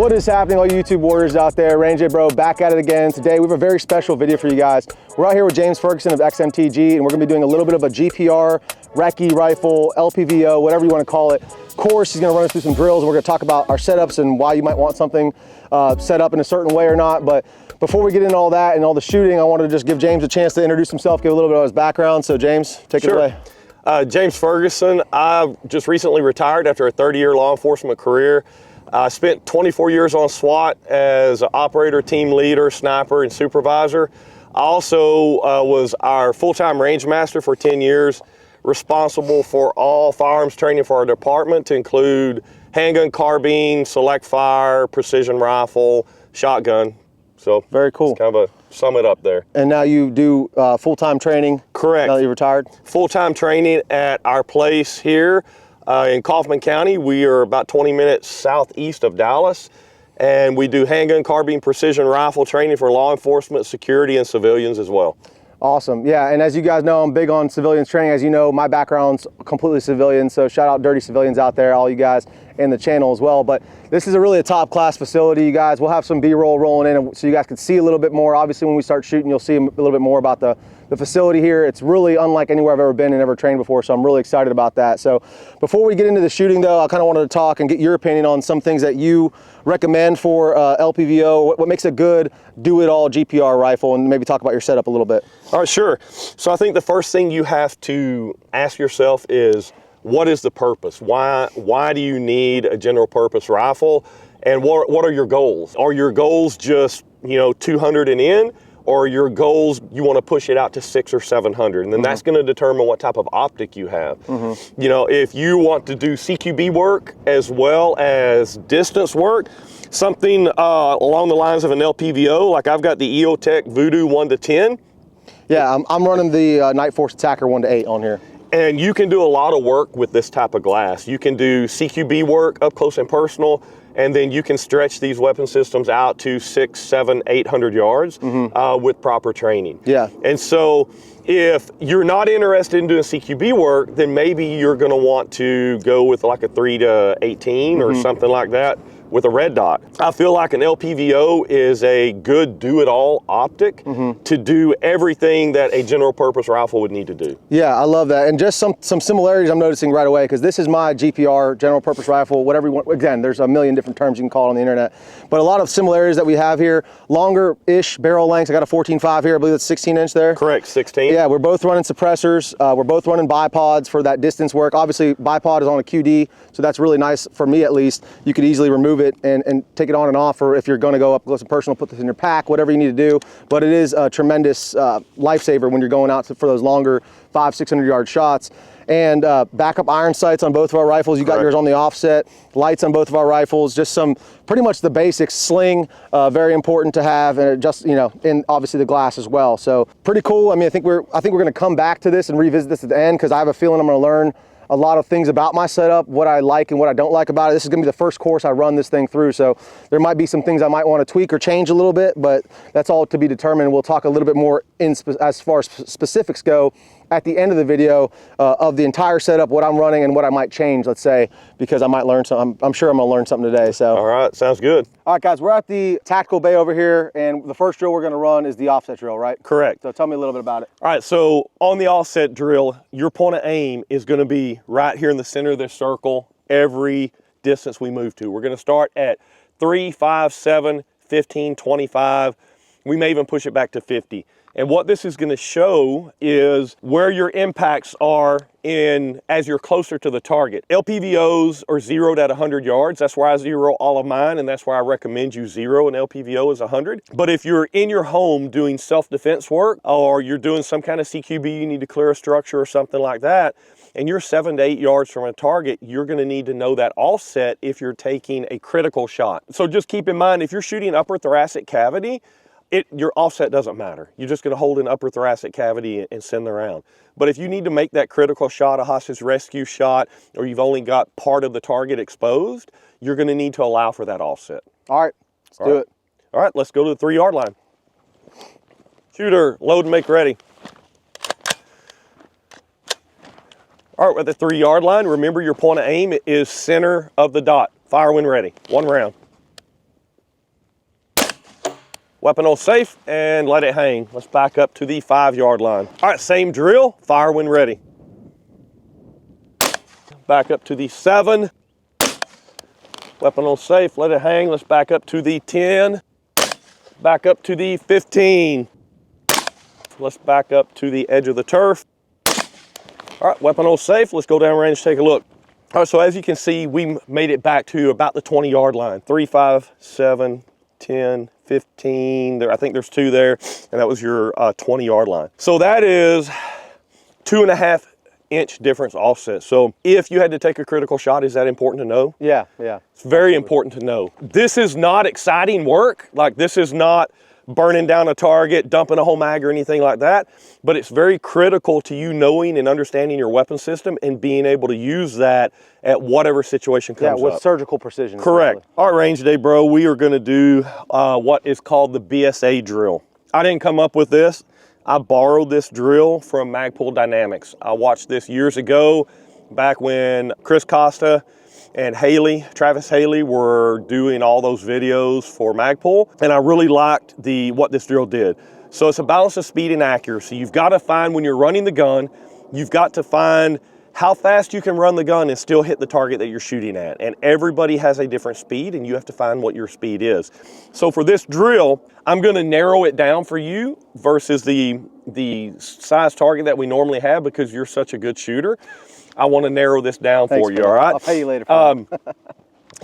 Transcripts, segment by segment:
What is happening, all you YouTube warriors out there? Range J Bro back at it again. Today we have a very special video for you guys. We're out here with James Ferguson of XMTG, and we're gonna be doing a little bit of a GPR, recce rifle, LPVO, whatever you wanna call it, course. He's gonna run us through some drills, and we're gonna talk about our setups and why you might want something set up in a certain way or not. But before we get into all that and all the shooting, I wanted to just give James a chance to introduce himself, give a little bit of his background. So James, take it away. James Ferguson. I just recently retired after a 30-year law enforcement career. I spent 24 years on SWAT as an operator, team leader, sniper, and supervisor. I also was our full-time range master for 10 years, responsible for all firearms training for our department, to include handgun, carbine, select fire, precision rifle, shotgun. So very cool. It's kind of a sum it up there. And now you do full-time training? Correct. Now that you're retired? Full-time training at our place here in Kaufman County. We are about 20 minutes southeast of Dallas, and we do handgun, carbine, precision rifle training for law enforcement, security, and civilians as well. Awesome. Yeah, and as you guys know, I'm big on civilians training. As you know, my background's completely civilian, so shout out dirty civilians out there, all you guys in the channel as well. But this is a really top class facility, you guys. We'll have some B-roll rolling in so you guys can see a little bit more. Obviously, when we start shooting, you'll see a little bit more about the facility here. It's really unlike anywhere I've ever been and ever trained before, so I'm really excited about that. So before we get into the shooting though, I kind of wanted to talk and get your opinion on some things that you recommend for LPVO, what makes a good do-it-all GPR rifle, and maybe talk about your setup a little bit. All right, sure. So I think the first thing you have to ask yourself is, what is the purpose? Why do you need a general purpose rifle? And what are your goals? Are your goals just, 200 and in? Or your goals, you want to push it out to 600 or 700, and then that's going to determine what type of optic you have. If you want to do CQB work as well as distance work, something along the lines of an LPVO, like I've got the EOTech Voodoo 1-10. Yeah, I'm running the Night Force Attacker 1-8 on here. And you can do a lot of work with this type of glass. You can do CQB work up close and personal, and then you can stretch these weapon systems out to 600, 700, 800 yards with proper training. Yeah. And so if you're not interested in doing CQB work, then maybe you're gonna want to go with like a 3-18 or something like that with a red dot. I feel like an LPVO is a good do-it-all optic to do everything that a general purpose rifle would need to do. Yeah, I love that. And just some similarities I'm noticing right away, because this is my GPR, general purpose rifle, whatever you want. Again, there's a million different terms you can call it on the internet, but a lot of similarities that we have here. Longer-ish barrel lengths. I got a 14.5 here. I believe it's 16-inch there. Correct, 16. Yeah, we're both running suppressors. We're both running bipods for that distance work. Obviously, bipod is on a QD, so that's really nice for me at least. You could easily remove it and take it on and off, or if you're gonna go up close and personal, put this in your pack, whatever you need to do. But it is a tremendous lifesaver when you're going out for those longer 500-600 yard shots. And backup iron sights on both of our rifles. You got yours on the offset, lights on both of our rifles, just some pretty much the basics. Sling, very important to have, and just, and obviously the glass as well. So pretty cool. I mean, I think we're gonna come back to this and revisit this at the end, because I have a feeling I'm gonna learn a lot of things about my setup, what I like and what I don't like about it. This is gonna be the first course I run this thing through, so there might be some things I might want to tweak or change a little bit, but that's all to be determined. We'll talk a little bit more as far as specifics go at the end of the video of the entire setup, what I'm running and what I might change, let's say, because I might learn something. I'm sure I'm gonna learn something today. So all right, sounds good. All right, guys, we're at the tactical bay over here, and the first drill we're gonna run is the offset drill, right? Correct. So tell me a little bit about it. All right, so on the offset drill, your point of aim is gonna be right here in the center of this circle every distance we move to. We're gonna start at 3, 5, 7, 15, 25. We may even push it back to 50. And what this is gonna show is where your impacts are as you're closer to the target. LPVOs are zeroed at 100 yards. That's where I zero all of mine, and that's why I recommend you zero an LPVO is 100. But if you're in your home doing self-defense work, or you're doing some kind of CQB, you need to clear a structure or something like that, and you're 7 to 8 yards from a target, you're gonna need to know that offset if you're taking a critical shot. So just keep in mind, if you're shooting upper thoracic cavity, your offset doesn't matter. You're just gonna hold an upper thoracic cavity and send the round. But if you need to make that critical shot, a hostage rescue shot, or you've only got part of the target exposed, you're gonna need to allow for that offset. All right, let's do it. All right, let's go to the 3 yard line. Shooter, load and make ready. All right, we're at the 3 yard line. Remember, your point of aim is center of the dot. Fire when ready. 1 round. weapon on safe, and let it hang. Let's back up to the 5-yard line. All right, same drill, fire when ready. Back up to the 7. Weapon on safe, let it hang. Let's back up to the 10. Back up to the 15. Let's back up to the edge of the turf. All right, weapon on safe. Let's go down range, take a look. All right, so as you can see, we made it back to about the 20-yard line. 3, 5, 7, 10, 15. I think there's 2 there, and that was your 20-yard line. So that is 2.5-inch difference offset. So if you had to take a critical shot, is that important to know? Yeah, yeah. It's very important to know. This is not exciting work. Like, this is not burning down a target, dumping a whole mag or anything like that, but it's very critical to you knowing and understanding your weapon system and being able to use that at whatever situation comes up. Yeah, with surgical precision. Correct. All right, range day, bro, we are gonna do what is called the BSA drill. I didn't come up with this. I borrowed this drill from Magpul Dynamics. I watched this years ago, back when Chris Costa and Travis Haley were doing all those videos for Magpul, and I really liked what this drill did. So it's a balance of speed and accuracy. You've got to find, when you're running the gun, you've got to find how fast you can run the gun and still hit the target that you're shooting at. And everybody has a different speed, and you have to find what your speed is. So for this drill, I'm gonna narrow it down for you versus the size target that we normally have, because you're such a good shooter. I want to narrow this down for you, man. all right? I'll pay you later.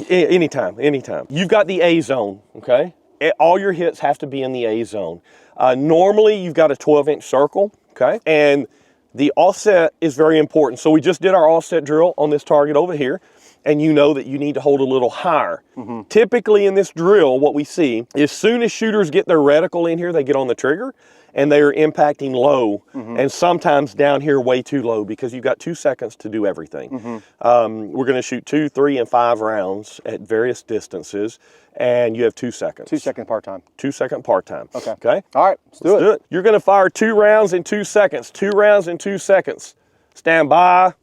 Anytime. You've got the A zone, okay? All your hits have to be in the A zone. Normally, you've got a 12-inch circle, okay? And the offset is very important. So we just did our offset drill on this target over here, and you know that you need to hold a little higher. Typically in this drill, what we see, as soon as shooters get their reticle in here, they get on the trigger, and they are impacting low, and sometimes down here way too low, because you've got 2 seconds to do everything. We're gonna shoot 2, 3, and 5 rounds at various distances, and you have 2 seconds. 2-second part time. 2-second part time. Okay. Okay? All right, let's do it. You're gonna fire 2 rounds in 2 seconds. 2 rounds in 2 seconds. Stand by.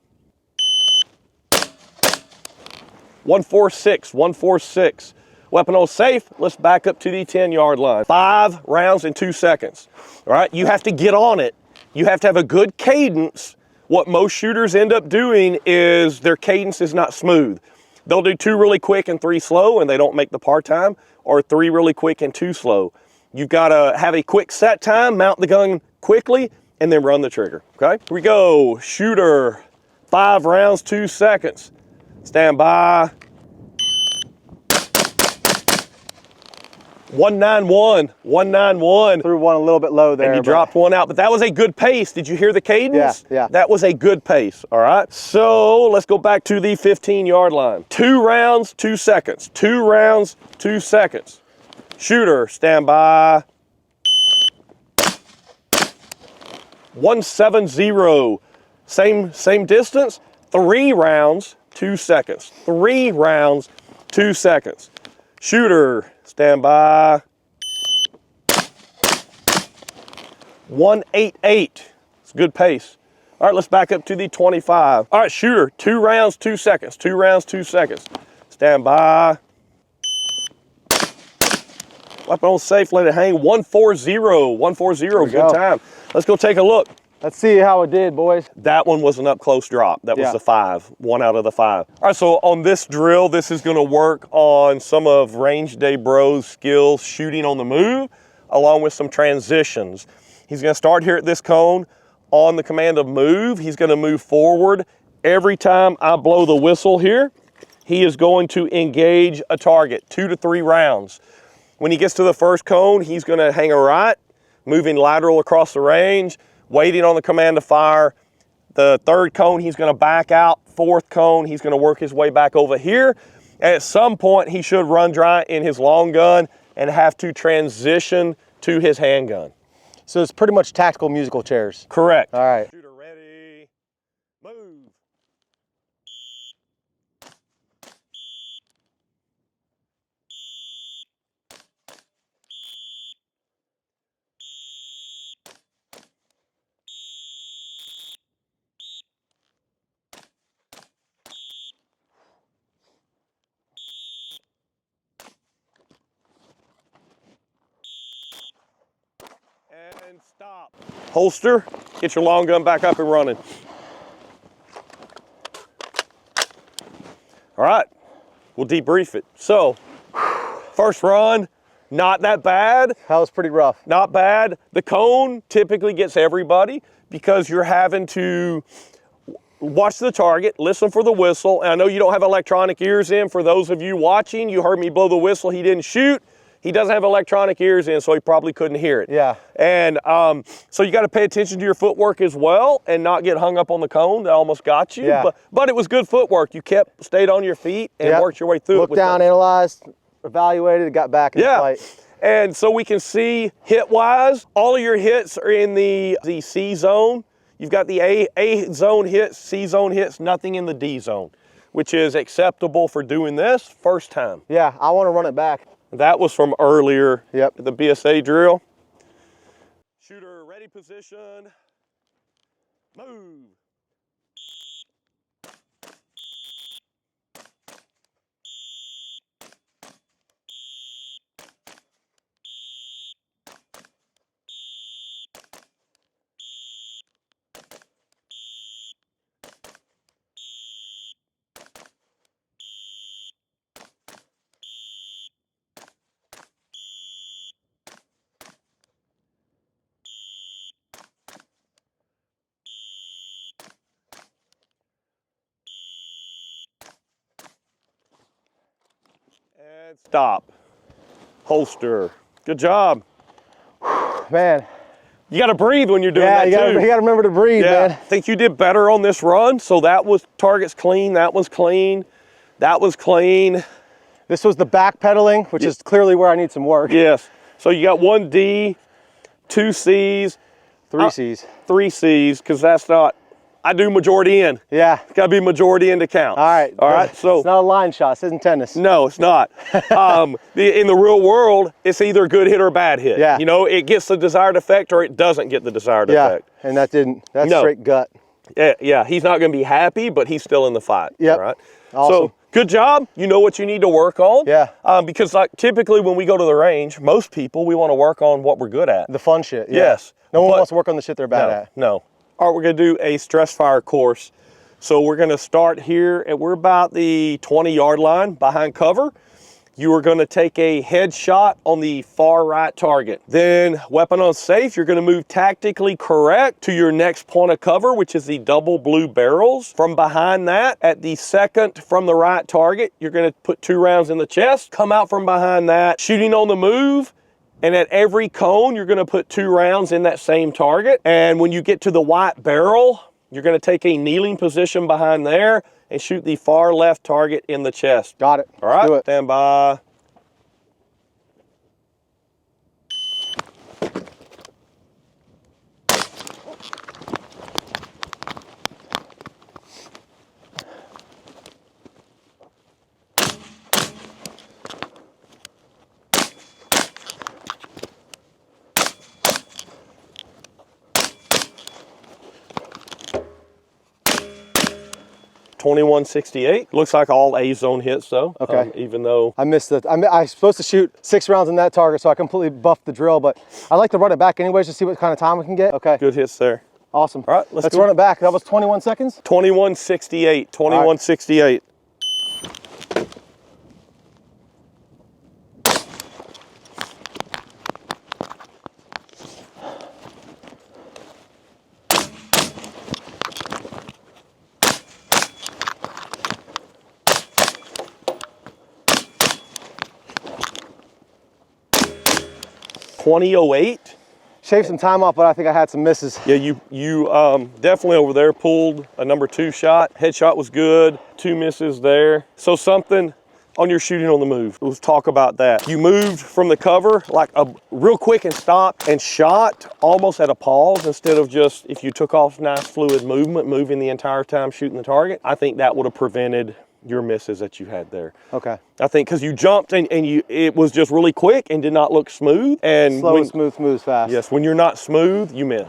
146, 146. Weapon on safe, let's back up to the 10-yard line. 5 rounds in 2 seconds. All right, you have to get on it. You have to have a good cadence. What most shooters end up doing is their cadence is not smooth. They'll do 2 really quick and 3 slow, and they don't make the part time, or 3 really quick and 2 slow. You've got to have a quick set time, mount the gun quickly, and then run the trigger, okay? Here we go, shooter, 5 rounds, 2 seconds. Stand by. 191, 191. Threw one a little bit low there. And you dropped one out, but that was a good pace. Did you hear the cadence? Yeah, yeah. That was a good pace, all right? So let's go back to the 15-yard line. 2 rounds, 2 seconds. 2 rounds, 2 seconds. Shooter, stand by. 170. Same distance. 3 rounds, 2 seconds. 3 rounds, 2 seconds. Shooter, stand by. 188. It's a good pace. All right, let's back up to the 25. All right, shooter, 2 rounds, 2 seconds. 2 rounds, 2 seconds. Stand by. Weapon on safe, let it hang. 140, 140, good time. Let's go take a look. Let's see how it did, boys. That one was an up close drop. That was the 5, 1 out of the 5. All right, so on this drill, this is gonna work on some of Range Day Bro's skills shooting on the move, along with some transitions. He's gonna start here at this cone. On the command of move, he's gonna move forward. Every time I blow the whistle here, he is going to engage a target, 2 to 3 rounds. When he gets to the first cone, he's gonna hang a right, moving lateral across the range, waiting on the command to fire. The 3rd cone, he's gonna back out. 4th cone, he's gonna work his way back over here. And at some point, he should run dry in his long gun and have to transition to his handgun. So it's pretty much tactical musical chairs. Correct. All right. Shooter ready, move. And stop. Holster, get your long gun back up and running. All right, we'll debrief it. So, first run, not that bad. That was pretty rough. Not bad. The cone typically gets everybody because you're having to watch the target, listen for the whistle. And I know you don't have electronic ears in. For those of you watching, you heard me blow the whistle. He didn't shoot. He doesn't have electronic ears in, so he probably couldn't hear it. Yeah. And so you got to pay attention to your footwork as well and not get hung up on the cone that almost got you. Yeah. But it was good footwork. You stayed on your feet and worked your way through it. Looked down, analyzed, evaluated, got back in the fight. And so we can see hit-wise, all of your hits are in the C zone. You've got the A zone hits, C zone hits, nothing in the D zone, which is acceptable for doing this first time. Yeah, I want to run it back. That was from earlier, the BSA drill. Shooter ready position, move. And stop. Holster. Good job. Man. You got to breathe when you're doing that too. Yeah, you got to remember to breathe, man. I think you did better on this run. So that was targets clean. That was clean. That was clean. This was the backpedaling, which is clearly where I need some work. Yes. So you got 1 D, 2 C's. 3 C's. 3 C's, because that's not, I do majority in. Yeah. It's got to be majority in to count. All right. All right. So it's not a line shot. This isn't tennis. No, it's not. In the real world, it's either a good hit or a bad hit. Yeah. You know, it gets the desired effect or it doesn't get the desired effect. And that didn't. That's straight gut. Yeah. He's not going to be happy, but he's still in the fight. Yep. All right. Awesome. So good job. You know what you need to work on. Yeah. Because like typically when we go to the range, most people, we want to work on what we're good at. The fun shit. Yeah. Yes. No one wants to work on the shit they're bad at. No. All right, we're going to do a stress fire course. So we're going to start here we're about the 20-yard line behind cover. You are going to take a headshot on the far right target. Then weapon on safe, you're going to move tactically correct to your next point of cover, which is the double blue barrels. From behind that, at the second from the right target, you're going to put 2 rounds in the chest, come out from behind that, shooting on the move. And at every cone, you're going to put 2 rounds in that same target. And when you get to the white barrel, you're going to take a kneeling position behind there and shoot the far left target in the chest. Got it. All right, do it. Stand by. .2168. Looks like all A zone hits though. Okay. Even though I missed it. I was supposed to shoot 6 rounds on that target, so I completely buffed the drill, but I like to run it back anyways to see what kind of time we can get. Okay. Good hits there. Awesome. All right, let's run it back. That was 21 seconds? 2168. 2168. .2008. Shaved some time off, but I think I had some misses. Yeah, you definitely over there pulled a number 2 shot. Headshot was good. 2 misses there. So something on your shooting on the move. Let's talk about that. You moved from the cover like real quick and stopped and shot almost at a pause instead of just, if you took off nice fluid movement, moving the entire time shooting the target. I think that would have prevented your misses that you had there. Okay. I think because you jumped and it was just really quick and did not look smooth. And slow and smooth, smooth, fast. Yes, when you're not smooth, you miss.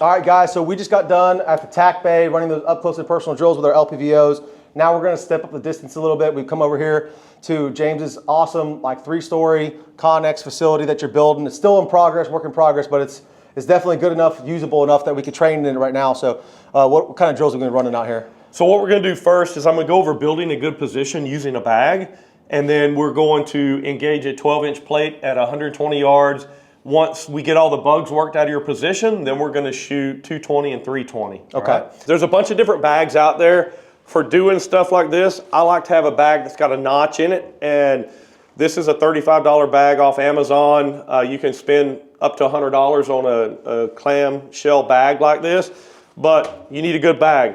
All right, guys, so we just got done at the TAC Bay running those up close and personal drills with our LPVOs. Now we're gonna step up the distance a little bit. We've come over here to James's awesome, like 3-story Connex facility that you're building. It's still in progress, work in progress, but it's definitely good enough, usable enough that we could train in it right now. So what kind of drills are we gonna be running out here? So what we're gonna do first is I'm gonna go over building a good position using a bag, and then we're going to engage a 12-inch plate at 120 yards. Once we get all the bugs worked out of your position, then we're gonna shoot 220 and 320. Okay. Right? There's a bunch of different bags out there. For doing stuff like this, I like to have a bag that's got a notch in it, and this is a $35 bag off Amazon. You can spend up to $100 on a clam shell bag like this, but you need a good bag.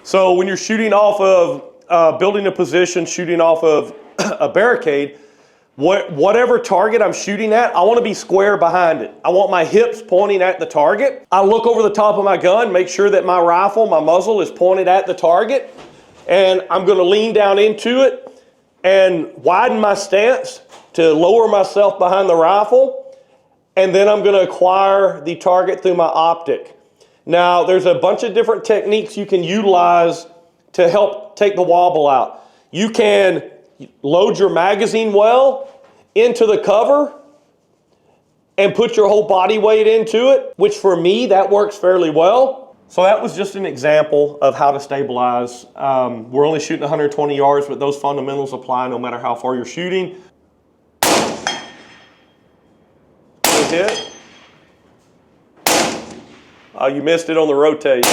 So when you're shooting off of, building a position, shooting off of a barricade, whatever target I'm shooting at, I want to be square behind it. I want my hips pointing at the target. I look over the top of my gun, make sure that my rifle, my muzzle is pointed at the target, and I'm going to lean down into it and widen my stance to lower myself behind the rifle, and then I'm going to acquire the target through my optic. Now, there's a bunch of different techniques you can utilize to help take the wobble out. You can load your magazine well into the cover and put your whole body weight into it, which for me, that works fairly well. So that was just an example of how to stabilize. We're only shooting 120 yards, but those fundamentals apply no matter how far you're shooting. Good hit. Oh, you missed it on the rotate.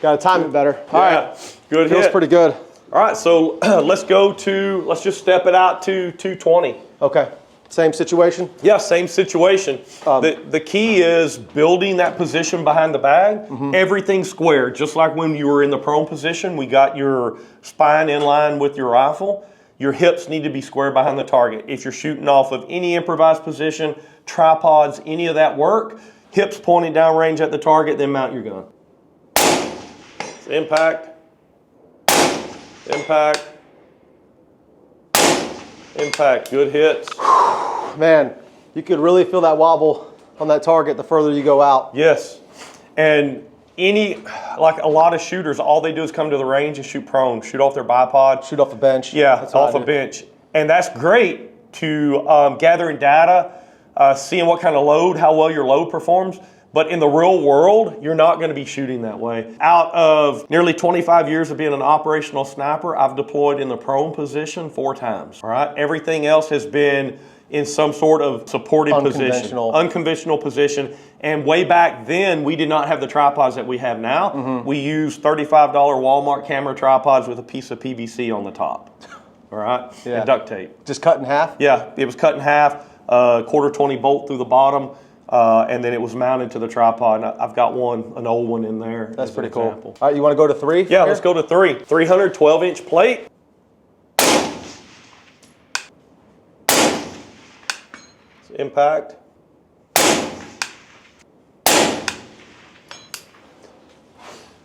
Got to time it better. All right. Good hit. Feels pretty good. All right, so let's just step it out to 220. Okay. Same situation? Yeah, same situation. The key is building that position behind the bag. Everything square, just like when you were in the prone position, we got your spine in line with your rifle. Your hips need to be square behind the target. If you're shooting off of any improvised position, tripods, any of that work, hips pointing downrange at the target, then mount your gun. Impact. Impact. Impact. Good hits. Man, you could really feel that wobble on that target the further you go out. Yes. And like a lot of shooters, all they do is come to the range and shoot prone, shoot off their bipod. Shoot off the bench. Yeah, off a bench. And that's great to gathering data, seeing what kind of load, how well your load performs. But in the real world, you're not going to be shooting that way. Out of nearly 25 years of being an operational sniper, I've deployed in the prone position 4 times. All right. Everything else has been in some sort of supported position, unconventional position. And way back then, we did not have the tripods that we have now. We used $35 Walmart camera tripods with a piece of PVC on the top. All right. Yeah. And duct tape. Just cut in half? Yeah, it was cut in half, quarter 20 bolt through the bottom. And then it was mounted to the tripod. And I've got an old one in there. That's pretty cool. All right, you want to go to 3? Yeah, let's go to 3. 312-inch plate. Impact.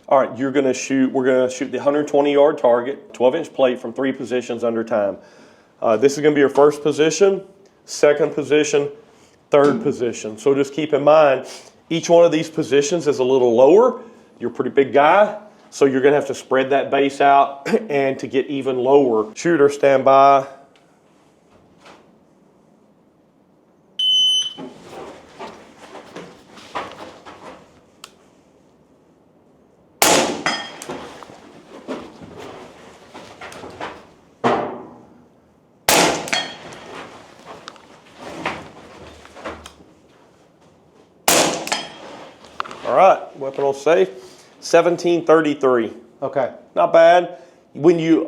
All right, we're going to shoot the 120-yard target, 12-inch plate from 3 positions under time. This is going to be your first position, second position, third position. So just keep in mind, each one of these positions is a little lower. You're a pretty big guy, so you're going to have to spread that base out and to get even lower. Shooter, stand by. All right, weapon on safe, 1733. Okay. Not bad. When you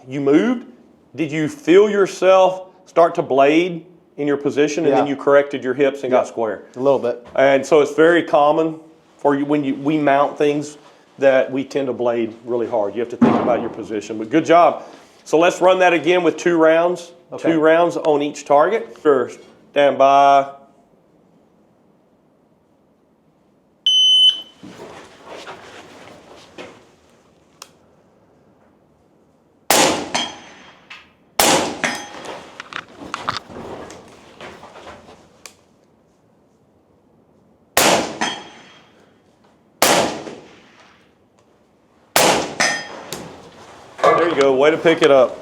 moved, did you feel yourself start to blade in your position and then you corrected your hips and got square? A little bit. And so it's very common for you when we mount things that we tend to blade really hard. You have to think about your position, but good job. So let's run that again with 2 rounds. Okay. 2 rounds on each target. First, stand by. you go. Way to pick it up.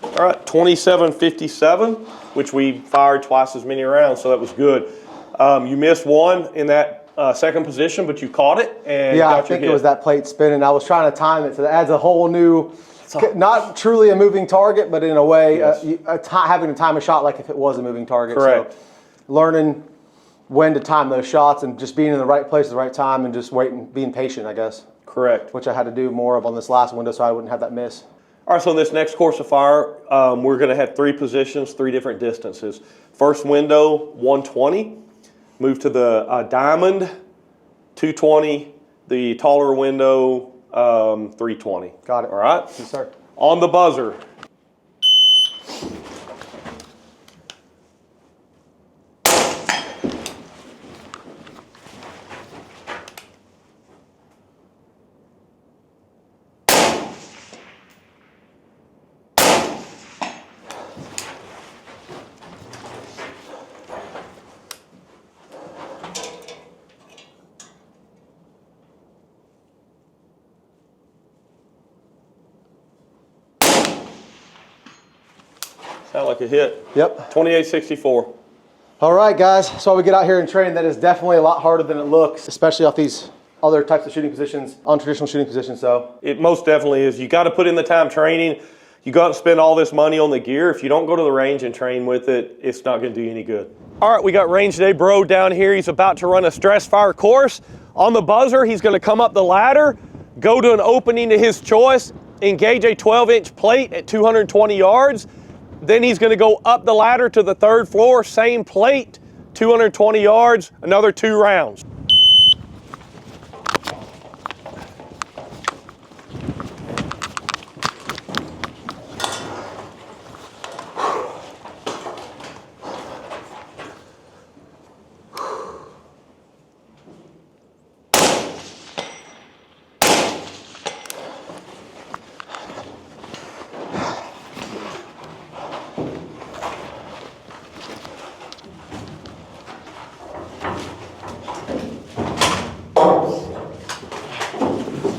All right, 2757, which we fired twice as many rounds, so that was good. You missed one in that second position, but you caught it and yeah, got I think your hit. it was that plate spinning. I was trying to time it, so that adds a whole new, not truly a moving target, but in a way, Yes. having to time a shot like if it was a moving target. Correct. So learning when to time those shots and just being in the right place at the right time and just waiting, being patient, I guess. Correct. Which I had to do more of on this last window so I wouldn't have that miss. All right, so in this next course of fire, we're going to have 3 positions, 3 different distances. First window, 120. Move to the diamond, 220. The taller window, 320. Got it. All right? Yes, sir. On the buzzer. Sound like a hit. Yep. 2864. All right, guys. So we get out here and train. That is definitely a lot harder than it looks, especially off these other types of shooting positions, untraditional shooting positions. So It most definitely is. You got to put in the time training. You got to spend all this money on the gear. If you don't go to the range and train with it, it's not going to do you any good. All right, we got Range Day Bro down here. He's about to run a stress fire course. On the buzzer, he's going to come up the ladder, go to an opening to his choice, engage a 12-inch plate at 220 yards. Then he's going to go up the ladder to the 3rd floor, same plate, 220 yards, another 2 rounds.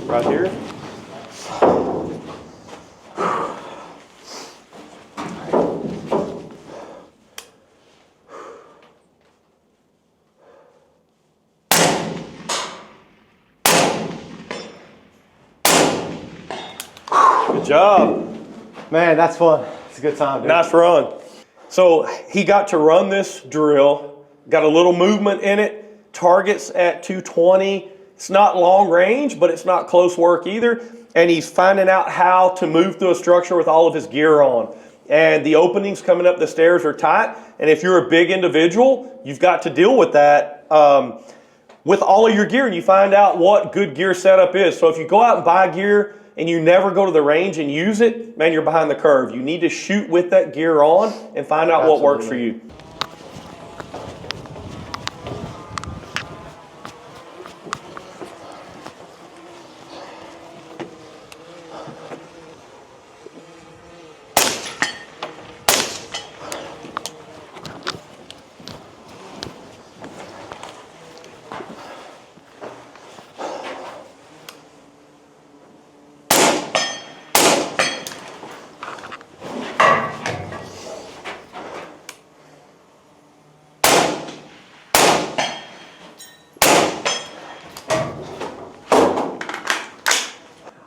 Right here. Good job. man, that's fun. It's a good time, dude. Nice run. So he got to run this drill, got a little movement in it, targets at 220. It's not long range, but it's not close work either. And he's finding out how to move through a structure with all of his gear on. And the openings coming up the stairs are tight. And if you're a big individual, you've got to deal with that with all of your gear. And you find out what good gear setup is. So if you go out and buy gear and you never go to the range and use it, man, you're behind the curve. You need to shoot with that gear on and find out what works for you.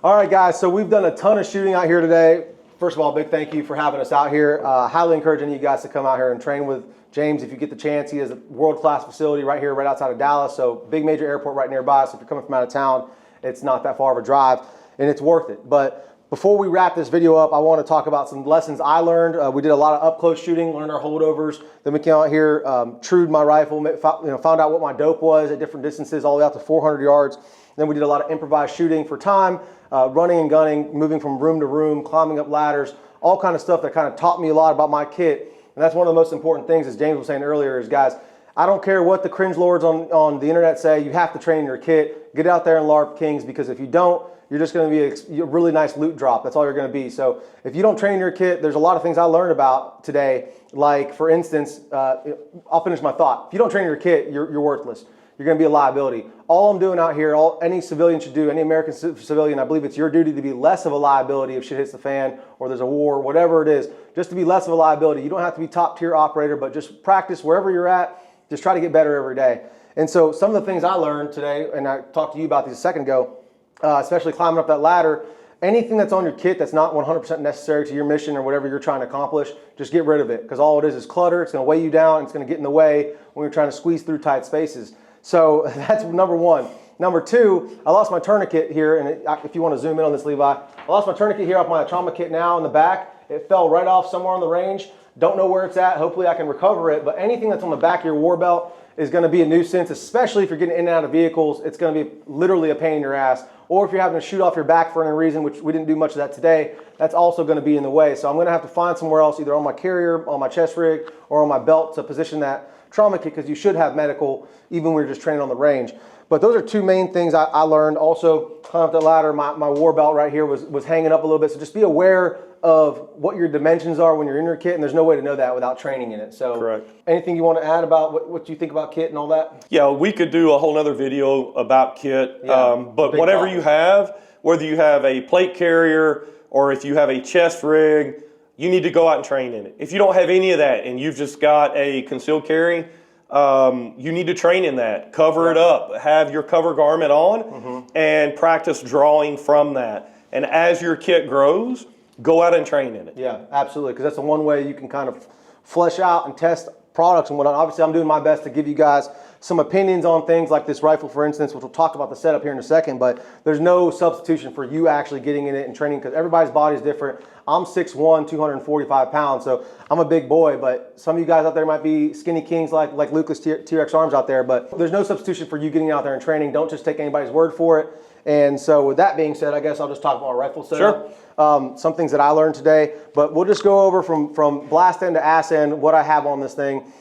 All right, guys, so we've done a ton of shooting out here today. First of all, big thank you for having us out here. Highly encouraging you guys to come out here and train with James if you get the chance. He has a world-class facility right here, right outside of Dallas, so big major airport right nearby. So if you're coming from out of town, it's not that far of a drive, and it's worth it. But before we wrap this video up, I want to talk about some lessons I learned. We did a lot of up-close shooting, learned our holdovers. Then we came out here, trued my rifle, found out what my dope was at different distances, all the way out to 400 yards. Then we did a lot of improvised shooting for time, running and gunning, moving from room to room, climbing up ladders, all kind of stuff that kind of taught me a lot about my kit. And that's one of the most important things, as James was saying earlier, is guys, I don't care what the cringe lords on the internet say, you have to train your kit. Get out there and LARP Kings, because if you don't, you're just going to be a really nice loot drop. That's all you're going to be. So if you don't train your kit, there's a lot of things I learned about today. Like, for instance, I'll finish my thought. If you don't train your kit, you're worthless. You're going to be a liability. All I'm doing out here, any civilian should do, any American civilian, I believe it's your duty to be less of a liability if shit hits the fan or there's a war, whatever it is, just to be less of a liability. You don't have to be top tier operator, but just practice wherever you're at. Just try to get better every day. And so some of the things I learned today, and I talked to you about these a second ago, especially climbing up that ladder, anything that's on your kit that's not 100% necessary to your mission or whatever you're trying to accomplish, just get rid of it, because all it is clutter. It's going to weigh you down. It's going to get in the way when you're trying to squeeze through tight spaces. So that's number one. Number two, I lost my tourniquet here, and if you want to zoom in on this, Levi, I lost my tourniquet here off my trauma kit now in the back. It fell right off somewhere on the range. Don't know where it's at. Hopefully I can recover it, but anything that's on the back of your war belt is going to be a nuisance, especially if you're getting in and out of vehicles. It's going to be literally a pain in your ass. Or if you're having to shoot off your back for any reason, which we didn't do much of that today, that's also going to be in the way. So I'm going to have to find somewhere else, either on my carrier, on my chest rig, or on my belt to position that trauma kit, because you should have medical even when you're just training on the range. But those are two main things I learned. Also, climbing up the ladder, my war belt right here was hanging up a little bit. So just be aware of what your dimensions are when you're in your kit, and there's no way to know that without training in it. So correct. Anything you want to add about what you think about kit and all that? Yeah, we could do a whole nother video about kit, but whatever you have, whether you have a plate carrier or if you have a chest rig, you need to go out and train in it. If you don't have any of that and you've just got a concealed carry, you need to train in that. Cover it up. Have your cover garment on and practice drawing from that. And as your kit grows, go out and train in it. Yeah, absolutely, because that's the one way you can kind of flesh out and test products and whatnot. Obviously, I'm doing my best to give you guys some opinions on things like this rifle, for instance, which we'll talk about the setup here in a second, but there's no substitution for you actually getting in it and training, because everybody's body is different. I'm 6'1", 245 pounds, so I'm a big boy, but some of you guys out there might be skinny kings like Lucas T-Rex Arms out there, but there's no substitution for you getting out there and training. Don't just take anybody's word for it. And so with that being said, I guess I'll just talk about my rifle setup. Sure. Some things that I learned today, but we'll just go over from blast end to ass end what I have on this thing.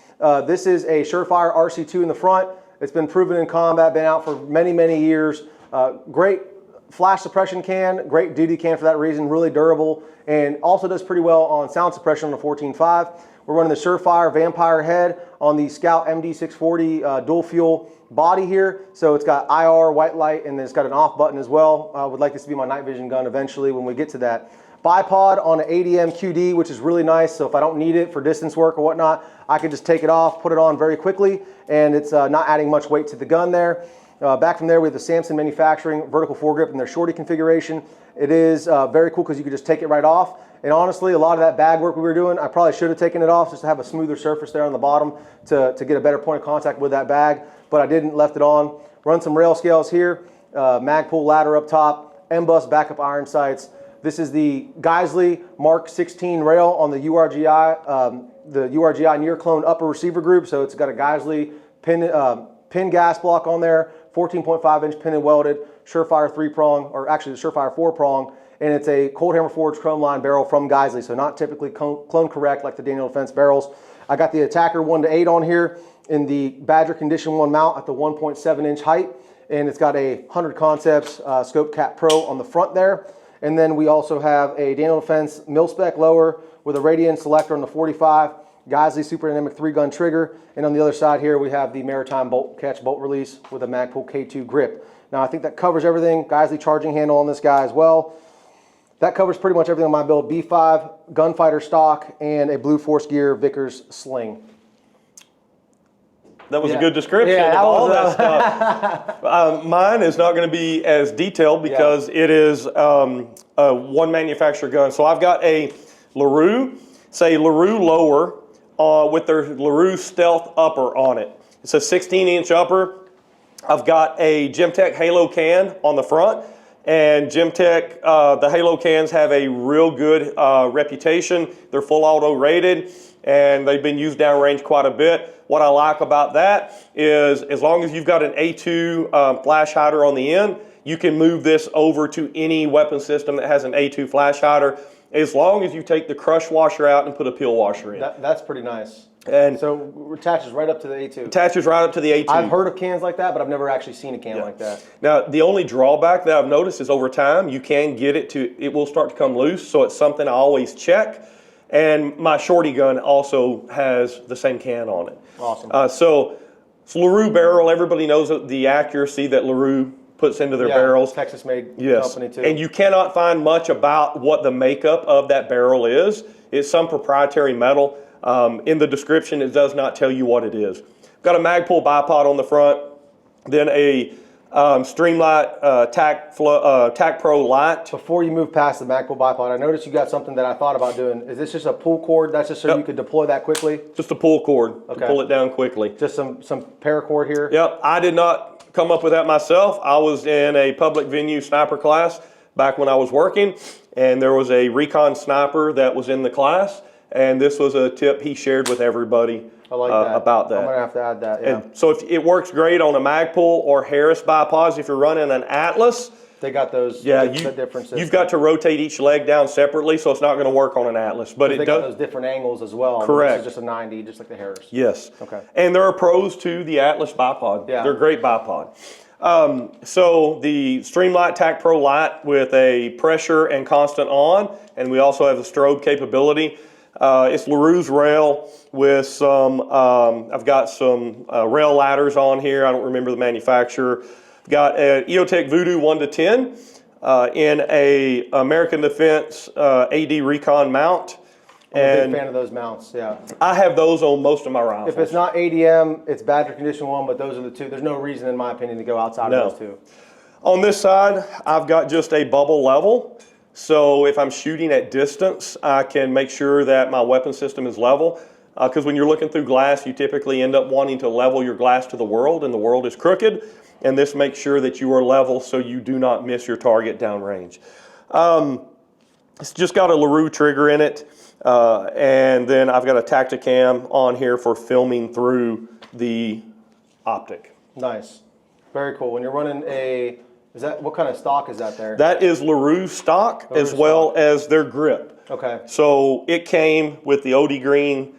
This is a Surefire RC2 in the front. It's been proven in combat, been out for many, many years. Great flash suppression can, great duty can for that reason, really durable, and also does pretty well on sound suppression on the 14.5. We're running the Surefire Vampire head on the Scout MD640 dual fuel body here. So it's got IR, white light, and then it's got an off button as well. I would like this to be my night vision gun eventually when we get to that. Bipod on an ADM QD, which is really nice. So if I don't need it for distance work or whatnot, I can just take it off, put it on very quickly, and it's not adding much weight to the gun there. Back from there, we have the Samson Manufacturing vertical foregrip in their shorty configuration. It is very cool because you can just take it right off. And honestly, a lot of that bag work we were doing, I probably should have taken it off just to have a smoother surface there on the bottom to get a better point of contact with that bag, but I didn't, left it on. Run some rail scales here, Magpul ladder up top, M-Bus backup iron sights. This is the Geisley Mark 16 rail on the URGI near clone upper receiver group. So it's got a Geisley pin gas block on there, 14.5-inch pin and welded, Surefire 3-prong, or actually the Surefire 4-prong, and it's a cold hammer forged chrome line barrel from Geisley, so not typically clone correct like the Daniel Defense barrels. I got the Attacker 1-8 on here in the Badger Condition 1 mount at the 1.7-inch height, and it's got a 100 Concepts Scope Cap Pro on the front there. And then we also have a Daniel Defense mil-spec lower with a Radian selector on the 45, Geisley Super Dynamic 3-gun trigger, and on the other side here we have the Maritime bolt catch bolt release with a Magpul K2 grip. Now I think that covers everything. Geisley charging handle on this guy as well. That covers pretty much everything on my build. B5 gunfighter stock and a Blue Force Gear Vickers sling. That was a good description of all that stuff. Mine is not going to be as detailed because it is a one manufacturer gun. So I've got a LaRue, say LaRue lower with their LaRue Stealth upper on it. It's a 16-inch upper. I've got a Gemtech Halo can on the front. And Gemtech, the Halo cans have a real good reputation. They're full auto rated and they've been used downrange quite a bit. What I like about that is as long as you've got an A2 flash hider on the end, you can move this over to any weapon system that has an A2 flash hider as long as you take the crush washer out and put a peel washer in. That's pretty nice. And so it attaches right up to the A2. Attaches right up to the A2. I've heard of cans like that, but I've never actually seen a can like that. Now, the only drawback that I've noticed is over time, you can get it will start to come loose, so it's something I always check. And my shorty gun also has the same can on it. Awesome. So it's LaRue barrel. Everybody knows the accuracy that LaRue puts into their barrels. Texas-made company too. And you cannot find much about what the makeup of that barrel is. It's some proprietary metal. In the description, it does not tell you what it is. Got a Magpul bipod on the front, then a Streamlight TAC Pro Light. Before you move past the Magpul bipod, I noticed you got something that I thought about doing. Is this just a pull cord? That's just so you could deploy that quickly? Just a pull cord to pull it down quickly. Just some paracord here? Yep, I did not come up with that myself. I was in a public venue sniper class back when I was working, and there was a recon sniper that was in the class, and this was a tip he shared with everybody. I like that. About that. I'm going to have to add that, yeah. And so it works great on a Magpul or Harris bipods. If you're running an Atlas, they got those differences. You've got to rotate each leg down separately, so it's not going to work on an Atlas. But it they does got those different angles as well. Correct. This is just a 90, just like the Harris. Yes. Okay. And there are pros to the Atlas bipod. Yeah. They're a great bipod. So the Streamlight TAC Pro Light with a pressure and constant on, and we also have the strobe capability. It's LaRue's rail with some, I've got some rail ladders on here. I don't remember the manufacturer. Got an EOTech Voodoo 1 to 10 in a American Defense AD Recon mount. I'm a big fan of those mounts, yeah. I have those on most of my rifles. If it's not ADM, it's Badger Condition 1, but those are the two. There's no reason, in my opinion, to go outside of those two. On this side, I've got just a bubble level. So if I'm shooting at distance, I can make sure that my weapon system is level. Because when you're looking through glass, you typically end up wanting to level your glass to the world, and the world is crooked. And this makes sure that you are level so you do not miss your target downrange. It's just got a LaRue trigger in it. And then I've got a Tacticam on here for filming through the optic. Nice. Very cool. When you're running what kind of stock is that there? That is LaRue stock as well as their grip. Okay. So it came with the OD Green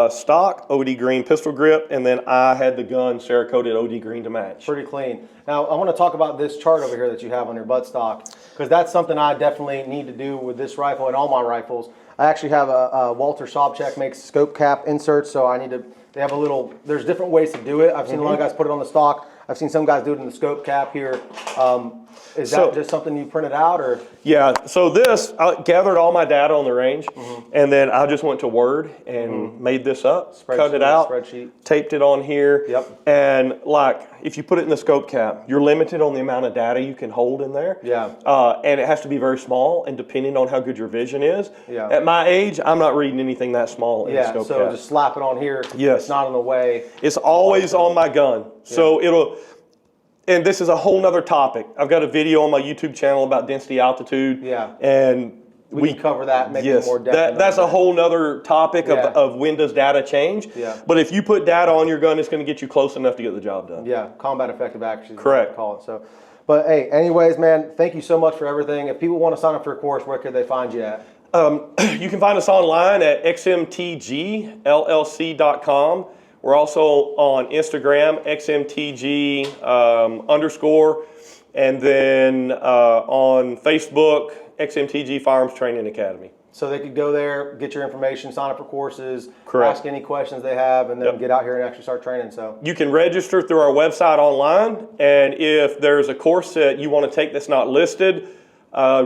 stock, OD Green pistol grip, and then I had the gun Cerakoted OD Green to match. Pretty clean. Now, I want to talk about this chart over here that you have on your buttstock, because that's something I definitely need to do with this rifle and all my rifles. I actually have a Walter Sobchak makes scope cap inserts, so I need to, they have a little, there's different ways to do it. I've seen a lot of guys put it on the stock. I've seen some guys do it in the scope cap here. Is that just something you printed out, or? Yeah, so this, I gathered all my data on the range, and then I just went to Word and made this up, cut it out, taped it on here. Yep. And like, if you put it in the scope cap, you're limited on the amount of data you can hold in there. Yeah. And it has to be very small, and depending on how good your vision is. Yeah. At my age, I'm not reading anything that small in the scope cap. So just slap it on here. Yes. It's not in the way. It's always on my gun. So it'll, and this is a whole nother topic. I've got a video on my YouTube channel about density altitude. Yeah. And we can cover that, make it more depth. That's a whole nother topic of when does data change. Yeah. But if you put data on your gun, it's going to get you close enough to get the job done. Yeah, combat effective accuracy. Correct. Call it. So, but hey, anyways, man, thank you so much for everything. If people want to sign up for a course, where could they find you at? You can find us online at xmtgllc.com. We're also on Instagram, XMTG _, and then on Facebook, XMTG Firearms Training Academy. So they could go there, get your information, sign up for courses, Correct. ask any questions they have, and then get out here and actually start training. So you can register through our website online, and if there's a course that you want to take that's not listed,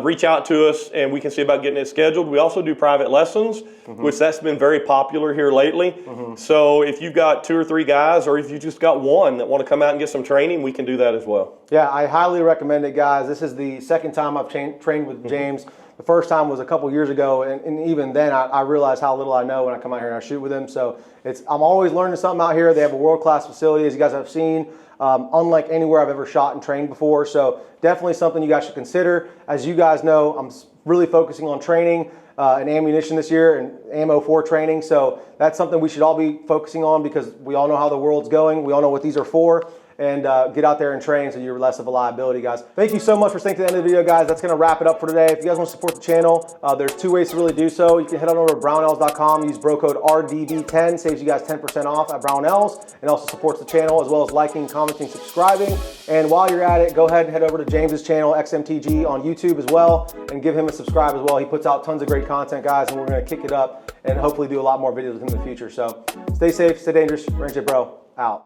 reach out to us and we can see about getting it scheduled. We also do private lessons, which that's been very popular here lately. So if you've got 2 or 3 guys, or if you just got one that want to come out and get some training, we can do that as well. Yeah, I highly recommend it, guys. This is the second time I've trained with James. The first time was a couple years ago, and even then I realized how little I know when I come out here and I shoot with him. So I'm always learning something out here. They have a world-class facility, as you guys have seen. Unlike anywhere I've ever shot and trained before. So definitely something you guys should consider. As you guys know, I'm really focusing on training and ammunition this year and ammo for training. So that's something we should all be focusing on, because we all know how the world's going. We all know what these are for. and get out there and train so you're less of a liability, guys. Thank you so much for staying to the end of the video, guys. That's going to wrap it up for today. If you guys want to support the channel, there's 2 ways to really do so. You can head on over to brownells.com, use bro code RDB10, saves you guys 10% off at Brownells, and also supports the channel as well as liking, commenting, subscribing. And while you're at it, go ahead and head over to James's channel, XMTG, on YouTube as well, and give him a subscribe as well. He puts out tons of great content, guys, and we're going to kick it up and hopefully do a lot more videos with him in the future. So stay safe, stay dangerous. Ranger Bro, out.